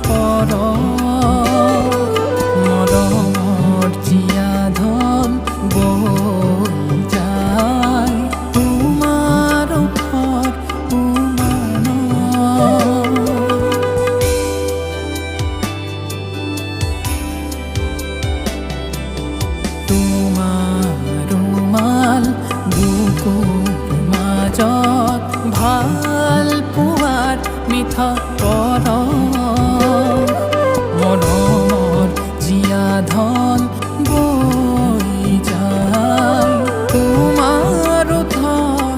পৰ মৰমৰ জীয়া ধন বৈ যায় তোমাৰ ওঠৰ তোমাৰ ৰুমাল বুকুৰ মাজত ভাল পোৱাৰ মিঠা পৰশ মৰমৰ জীয়া ধন বৈ যায় তোমাৰ ওঠৰ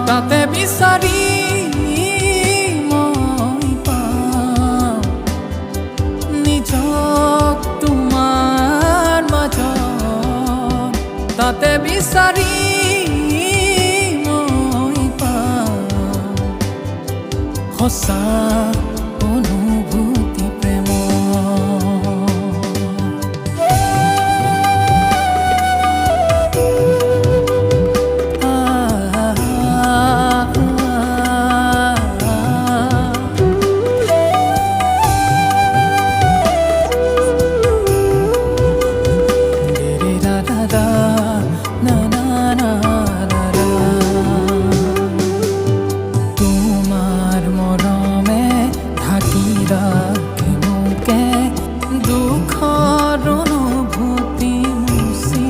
তাতে বিচাৰি মই পাওঁ নিজক তোমাৰ মাজত তাতে বিচাৰি মই পাওঁ সঁচা অনুভূতি তোমাৰ মৰমে ঢাকি ৰাখে মোকে দুখৰ অনুভূতি মুচি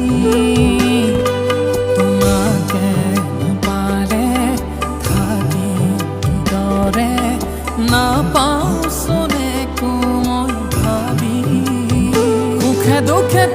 তোমাকে নাপালে থাকি কিদৰে নাপাওঁচোন একো মই ভাবি সুখে দুখে